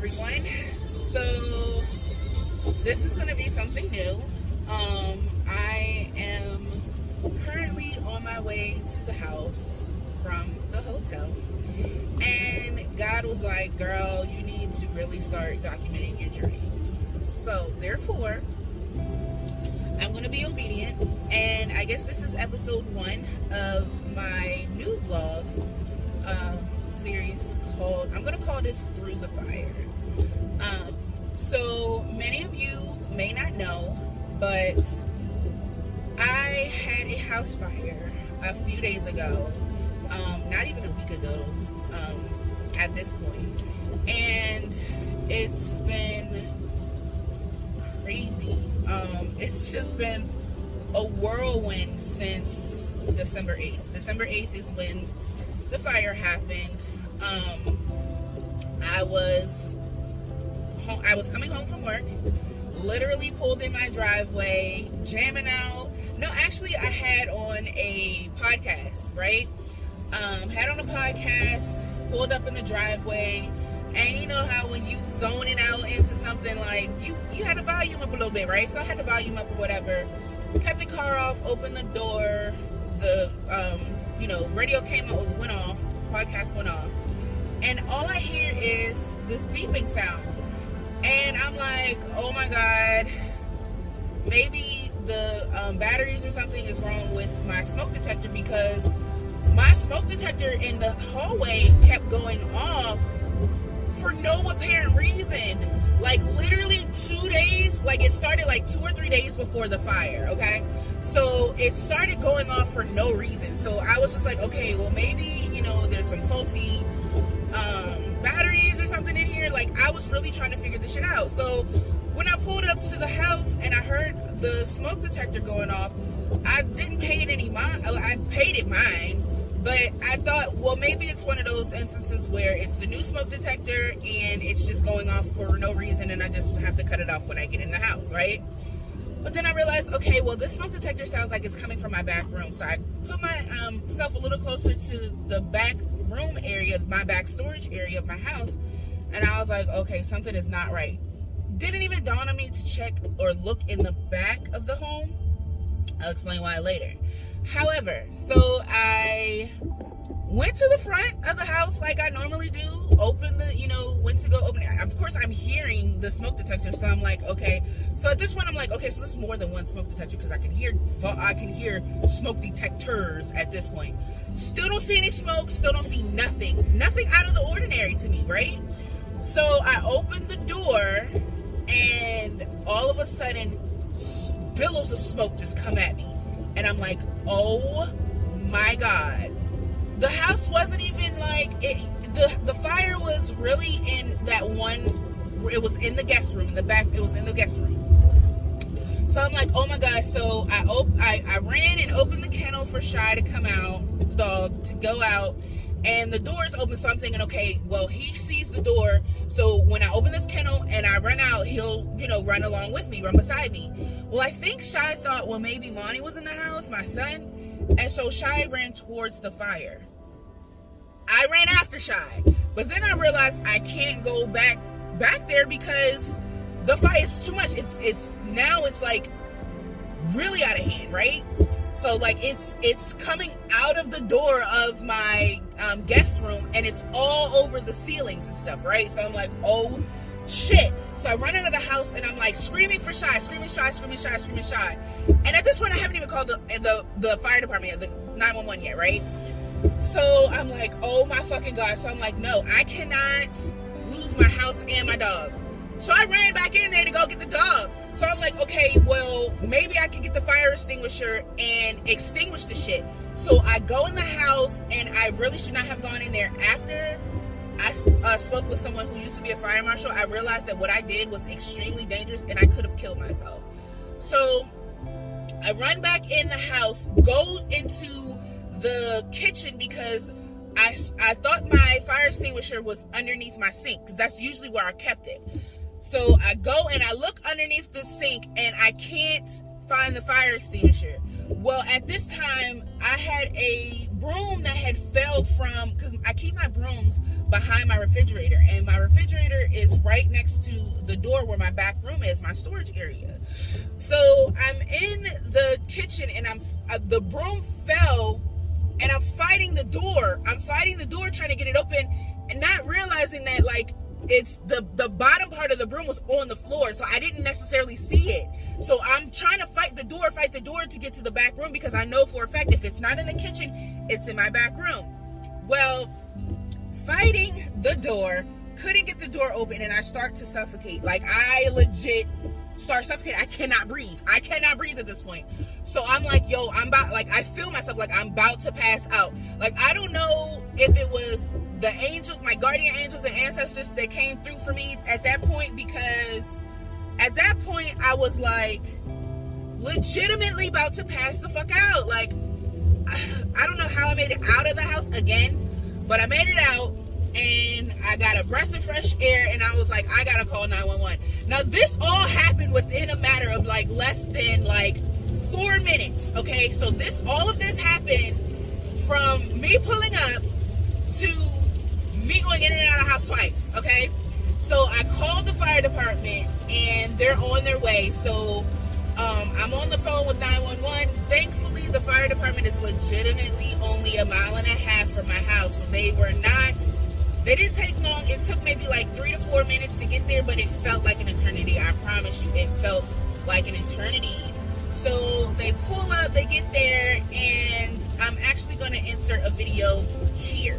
everyone. So this is going to be something new. I am currently on my way to the house from the hotel, and God was like, girl, you need to really start documenting your journey. So therefore, I'm going to be obedient, and I guess this is episode 1 of my new vlog series called, I'm going to call this Through the Fire. So many of you may not know, but I had a house fire a few days ago, not even a week ago at this point, and it's been crazy. It's just been a whirlwind since December 8th. December 8th is when the fire happened. I was coming home from work, literally pulled in my driveway, jamming out. No, actually, I had on a podcast, right? Had on a podcast, pulled up in the driveway, and you know how when you zoning out into something, like you had the volume up a little bit, right? So I had the volume up or whatever. Cut the car off, opened the door, the radio went off, podcast went off, and all I hear is this beeping sound. And I'm like, oh my God, maybe the batteries or something is wrong with my smoke detector, because my smoke detector in the hallway kept going off for no apparent reason. Like literally 2 days, like it started like 2 or 3 days before the fire, okay? So it started going off for no reason. So I was just like, okay, well maybe, there's some faulty batteries or something in here. Like I was really trying to figure this shit out. So when I pulled up to the house and I heard the smoke detector going off, I didn't pay it any mind. I paid it mine, but I thought, well, maybe it's one of those instances where it's the new smoke detector and it's just going off for no reason, and I just have to cut it off when I get in the house, right? But then I realized, okay, well, this smoke detector sounds like it's coming from my back room. So I put myself a little closer to the back room area, my back storage area of my house, and I was like, okay, something is not right. Didn't even dawn on me to check or look in the back of the home. I'll explain why later. However, so I went to the front of the house like I normally do, opened the, went to go open it. Of course, I'm hearing the smoke detector, so I'm like, okay. So at this point, I'm like, okay, so there's more than one smoke detector, because I can hear smoke detectors at this point. Still don't see any smoke, still don't see nothing out of the ordinary to me, right? So I opened the door, and all of a sudden, billows of smoke just come at me. And I'm like, oh my God. The house wasn't even like, the fire was really in that one, it was in the guest room, in the back, it was in the guest room. So I'm like, oh my God. So I ran and opened the kennel for Shy to come out, the dog, to go out. And the door is open, so I'm thinking, okay, well, he sees the door, so when I open this kennel and I run out, he'll, run along with me, run beside me. Well, I think Shy thought, well, maybe Monty was in the house, my son, and so Shy ran towards the fire. I ran after Shy, but then I realized I can't go back there because the fire is too much. It's like really out of hand, right? So like it's coming out of the door of my guest room, and it's all over the ceilings and stuff, right? So I'm like, oh shit. So I run out of the house and I'm like screaming for Shy, screaming Shy. And at this point I haven't even called the fire department yet, the 911 yet, right? So I'm like, oh my fucking God. So I'm like, no, I cannot lose my house and my dog. So I ran back in there to go get the dog. So I'm like, okay, well, maybe I could get the fire extinguisher and extinguish the shit. So I go in the house, and I really should not have gone in there. After I spoke with someone who used to be a fire marshal, I realized that what I did was extremely dangerous, and I could have killed myself. So I run back in the house, go into the kitchen, because I thought my fire extinguisher was underneath my sink, because that's usually where I kept it. So I go and I look underneath the sink, and I can't find the fire extinguisher. Well, at this time, I had a broom that had fell from, because I keep my brooms behind my refrigerator, and my refrigerator is right next to the door where my back room is, my storage area. So I'm in the kitchen, and the broom fell, and I'm fighting the door. Trying to get it open, and not realizing that, like, it's the bottom part of the broom was on the floor, so I didn't necessarily see it. So I'm trying to fight the door to get to the back room, because I know for a fact if it's not in the kitchen, it's in my back room. Well, fighting the door, couldn't get the door open, and I start to suffocate. Like, I legit start suffocating. I cannot breathe at this point. So I'm like, yo, I feel myself like I'm about to pass out. Like, I don't know if it was the angels, my guardian angels and ancestors that came through for me at that point, because at that point I was like legitimately about to pass the fuck out. Like, I don't know how I made it out of the house again, but I made it out, and I got a breath of fresh air, and I was like, I gotta call 911. Now, this all happened within a matter of like less than like 4 minutes, okay? So all of this happened from me pulling up to me going in and out of the house twice, okay? So I called the fire department, and they're on their way. So I'm on the phone with 911. Thankfully, the fire department is legitimately only 1.5 miles from my house, so they didn't take long. It took maybe like 3 to 4 minutes to get there, but it felt like an eternity. I promise you, it felt like an eternity. So they pull up, they get there, and I'm actually going to insert a video here.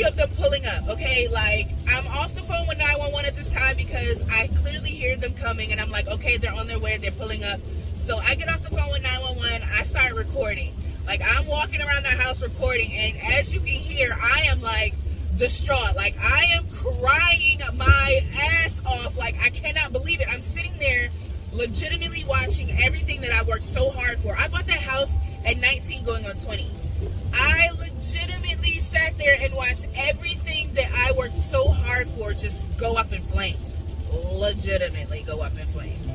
Of them pulling up, okay? Like, I'm off the phone with 911 at this time because I clearly hear them coming, and I'm like, okay, they're on their way, they're pulling up. So I get off the phone with 911, I start recording. Like, I'm walking around the house recording, and as you can hear, I am like distraught. Like, I am crying my ass off. Like, I cannot believe it. I'm sitting there legitimately watching everything that I worked so hard for. I bought that house at 19 going on 20. I legitimately sat there and watched everything that I worked so hard for just go up in flames. Legitimately go up in flames.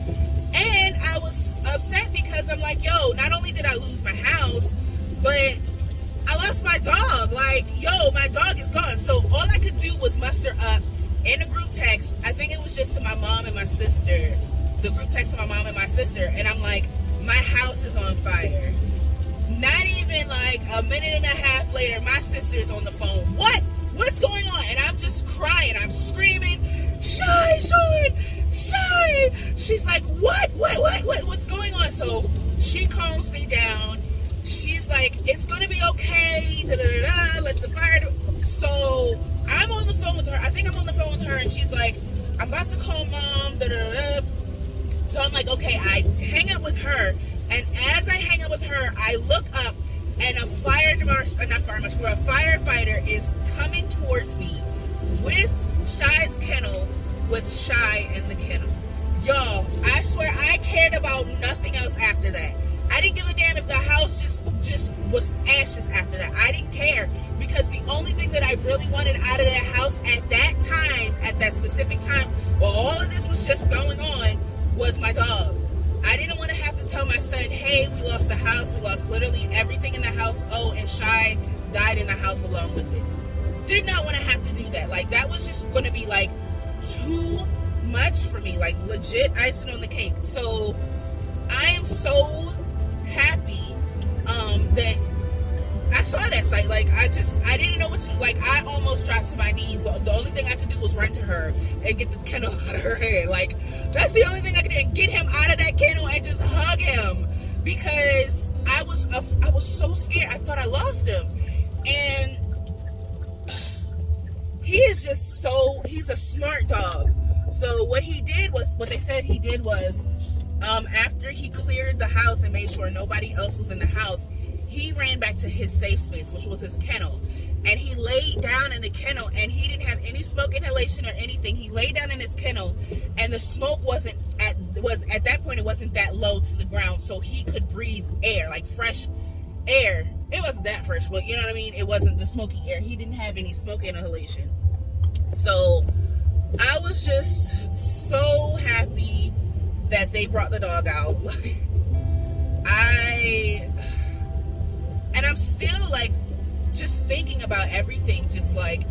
And I was upset because I'm like, yo, not only did I lose my house, but I lost my dog. Like, yo, my dog is gone. So all I could do was muster up in a group text. I think it was just to my mom and my sister. The group text to my mom and my sister. And I'm like, my house is on fire. Not even like a minute and a half later, my sister's on the phone. What's going on? And I'm just crying. I'm screaming, Shy, Sean, Shy. She's like, what's going on? So she calms me down. She's like, it's gonna be okay. Let the fire. So I'm on the phone with her. I think I'm on the phone with her, and she's like, I'm about to call mom. So I'm like, okay. I hang up with her. And as I hang up with her, I look up, and a firefighter is coming towards me with Shy's kennel, with Shy in the kennel. Y'all, I swear I cared about nothing else after that. I didn't give a damn if the house just was ashes after that. I didn't care, because the only thing that I really wanted out of that house at that time, at that specific time, while all of this was just going on, was my dog. I didn't want to have to tell my son, hey, we lost the house. We lost literally everything in the house. Oh, and Shy died in the house along with it. Did not want to have to do that. Like, that was just going to be, like, too much for me. Like, legit icing on the cake. So, I am so happy that I saw that site. Like, I didn't know what to, like, I almost dropped to my knees. The only thing I could do was run to her and get the kennel out of her head. Like, that's the only thing I could do, and get him out of that kennel and just hug him, because I was so scared. I thought I lost him. And he is just he's a smart dog. So what they said he did was, after he cleared the house and made sure nobody else was in the house, he ran back to his safe space, which was his kennel. And he laid down in the kennel, and he didn't have any smoke inhalation or anything. He laid down in his kennel, and the smoke at that point, it wasn't that low to the ground, so he could breathe air, like fresh air. It wasn't that fresh, but you know what I mean? It wasn't the smoky air. He didn't have any smoke inhalation. So I was just so happy that they brought the dog out. And I'm still like just thinking about everything, just like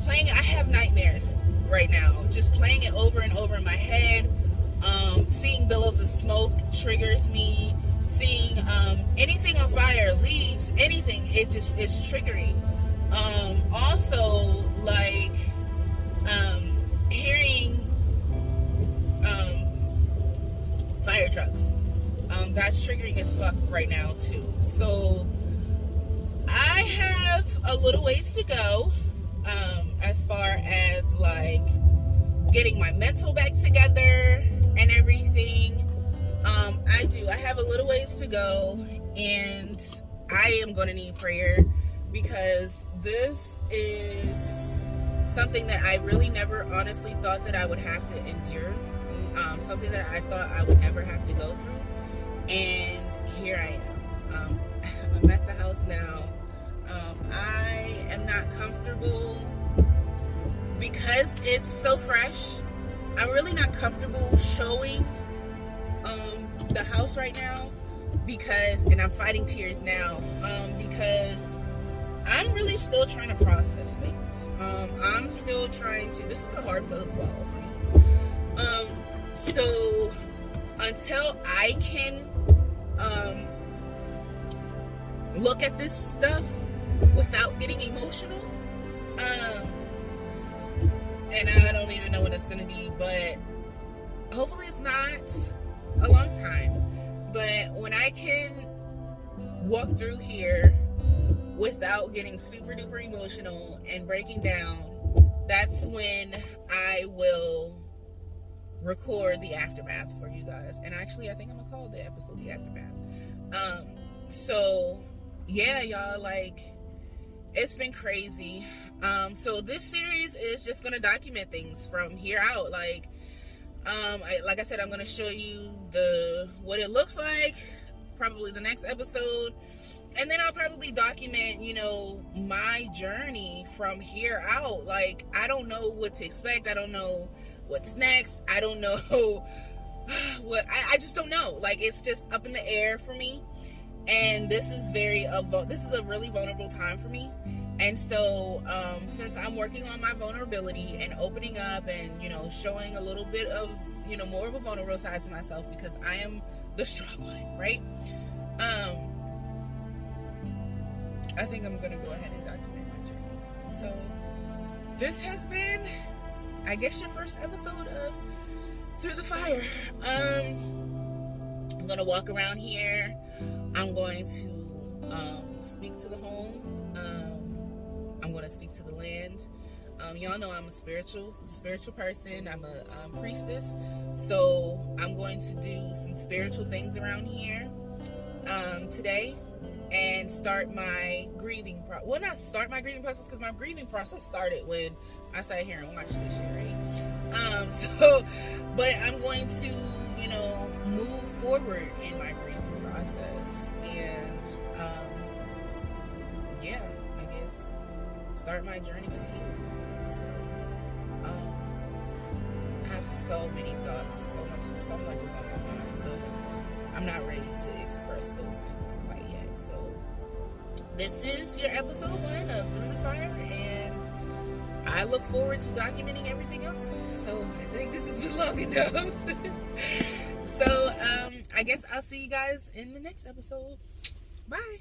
playing. I have nightmares right now, just playing it over and over in my head. Seeing billows of smoke triggers me. Seeing anything on fire, leaves, anything, it's triggering. Also, like hearing fire trucks, that's triggering as fuck right now too. So I have a little ways to go, as far as like getting my mental back together and everything. I have a little ways to go, and I am going to need prayer, because this is something that I really never honestly thought that I would have to endure, something that I thought I would never have to go through, and here I am. I'm at the house now. I am not comfortable because it's so fresh. I'm really not comfortable showing the house right now, and I'm fighting tears now, because I'm really still trying to process things. I'm still trying to, this is a hard pill to swallow for me. So until I can look at this stuff without getting emotional, and I don't even know when it's gonna be, but hopefully it's not a long time. But when I can walk through here without getting super duper emotional and breaking down, that's when I will record the aftermath for you guys. And actually, I think I'm gonna call the episode the aftermath. So yeah, y'all, like, it's been crazy. So this series is just gonna document things from here out. Like I said, I'm gonna show you what it looks like, probably the next episode, and then I'll probably document, my journey from here out. Like, I don't know what to expect. I don't know what's next. I don't know what, I just don't know. Like, it's just up in the air for me. And this is a really vulnerable time for me. And so, since I'm working on my vulnerability and opening up and, showing a little bit of, more of a vulnerable side to myself, because I am the strong one, right? I think I'm going to go ahead and document my journey. So, this has been, I guess, your first episode of Through the Fire. I'm going to walk around here. I'm going to speak to the home. I'm going to speak to the land. Y'all know I'm a spiritual person. I'm a priestess. So I'm going to do some spiritual things around here today, and start my grieving process. Well, not start my grieving process, because my grieving process started when I sat here and watched this shit, right? But I'm going to, move forward in my grieving process, and start my journey with healing. So I have so many thoughts, so much is on my mind, but I'm not ready to express those things quite yet. So this is your episode 1 of Through the Fire, and I look forward to documenting everything else. So I think this has been long enough. So I guess I'll see you guys in the next episode. Bye.